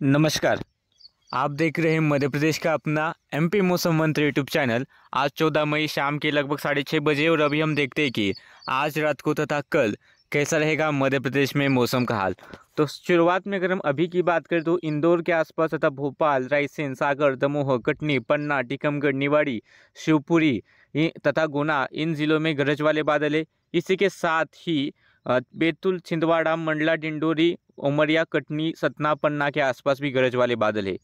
नमस्कार। आप देख रहे हैं मध्य प्रदेश का अपना एमपी मौसम मंत्र यूट्यूब चैनल। आज 14 मई शाम के लगभग 6:30 बजे और अभी हम देखते हैं कि आज रात को तथा कल कैसा रहेगा मध्य प्रदेश में मौसम का हाल। तो शुरुआत में अगर हम अभी की बात करें तो इंदौर के आसपास तथा भोपाल, रायसेन, सागर, दमोह, कटनी, पन्ना, टीकमगढ़, निवाड़ी, शिवपुरी तथा गुना इन जिलों में गरज वाले बादल है। इसी के साथ ही बैतूल, छिंदवाड़ा, मंडला, डिंडोरी, उमरिया, कटनी, सतना, पन्ना के आसपास भी गरज वाले बादल है।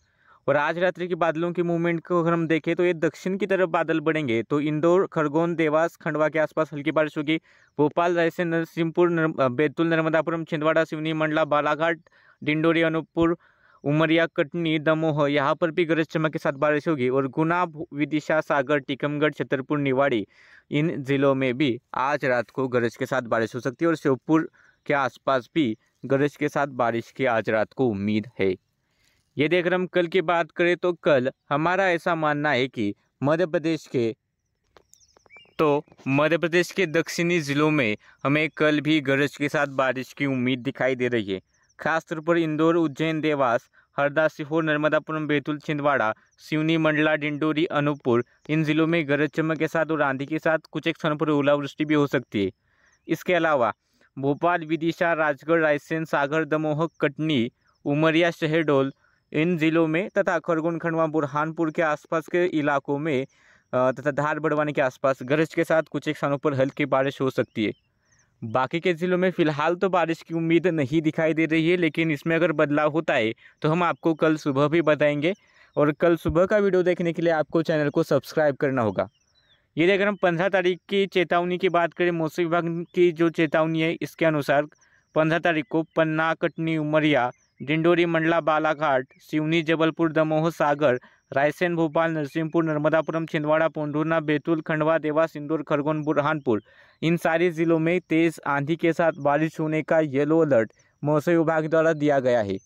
और आज रात्रि के बादलों की मूवमेंट को अगर हम देखें तो ये दक्षिण की तरफ बादल बढ़ेंगे। तो इंदौर, खरगोन, देवास, खंडवा के आसपास हल्की बारिश होगी। भोपाल, रायसेन, नरसिंहपुर, बैतूल, नर्मदापुरम, छिंदवाड़ा, सिवनी, मंडला, बालाघाट, डिंडोरी, अनूपपुर, उमरिया, कटनी, दमोह यहाँ पर भी गरज चमक के साथ बारिश होगी। और गुना, विदिशा, सागर, टीकमगढ़, छतरपुर, निवाड़ी इन जिलों में भी आज रात को गरज के साथ बारिश हो सकती है। और श्योपुर के आसपास भी गरज के साथ बारिश की आज रात को उम्मीद है। यदि अगर हम कल की बात करें तो कल हमारा ऐसा मानना है कि मध्य प्रदेश के दक्षिणी जिलों में हमें कल भी गरज के साथ बारिश की उम्मीद दिखाई दे रही है। खासतौर पर इंदौर, उज्जैन, देवास, हरदा, सीहोर, नर्मदापुरम, बैतूल, छिंदवाड़ा, सिवनी, मंडला, डिंडोरी, अनूपपुर इन जिलों में गरज चमक के साथ और आंधी के साथ कुछ एक स्थानों पर ओलावृष्टि भी हो सकती है। इसके अलावा भोपाल, विदिशा, राजगढ़, रायसेन, सागर, दमोह, कटनी, उमरिया, शहडोल इन जिलों में तथा खरगोन, खंडवा, बुरहानपुर के आसपास के इलाकों में तथा धार बड़वानी के आसपास गरज के साथ कुछ एक स्थानों पर हल्की बारिश हो सकती है। बाकी के ज़िलों में फ़िलहाल तो बारिश की उम्मीद नहीं दिखाई दे रही है, लेकिन इसमें अगर बदलाव होता है तो हम आपको कल सुबह भी बताएंगे। और कल सुबह का वीडियो देखने के लिए आपको चैनल को सब्सक्राइब करना होगा। यदि अगर हम 15 तारीख की चेतावनी की बात करें, मौसम विभाग की जो चेतावनी है इसके अनुसार 15 तारीख को पन्ना, कटनी, उमरिया, डिंडोरी, मंडला, बालाघाट, सिवनी, जबलपुर, दमोह, सागर, रायसेन, भोपाल, नरसिंहपुर, नर्मदापुरम, छिंदवाड़ा, पोंढुना, बैतूल, खंडवा, देवास, इंदौर, खरगोन, बुरहानपुर इन सारे जिलों में तेज़ आंधी के साथ बारिश होने का येलो अलर्ट मौसम विभाग द्वारा दिया गया है।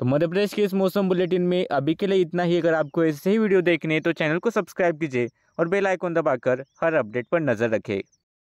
तो मध्य प्रदेश के इस मौसम बुलेटिन में अभी के लिए इतना ही। अगर आपको ऐसे ही वीडियो देखने हैं तो चैनल को सब्सक्राइब कीजिए और बेल आइकन दबाकर हर अपडेट पर नज़र रखें।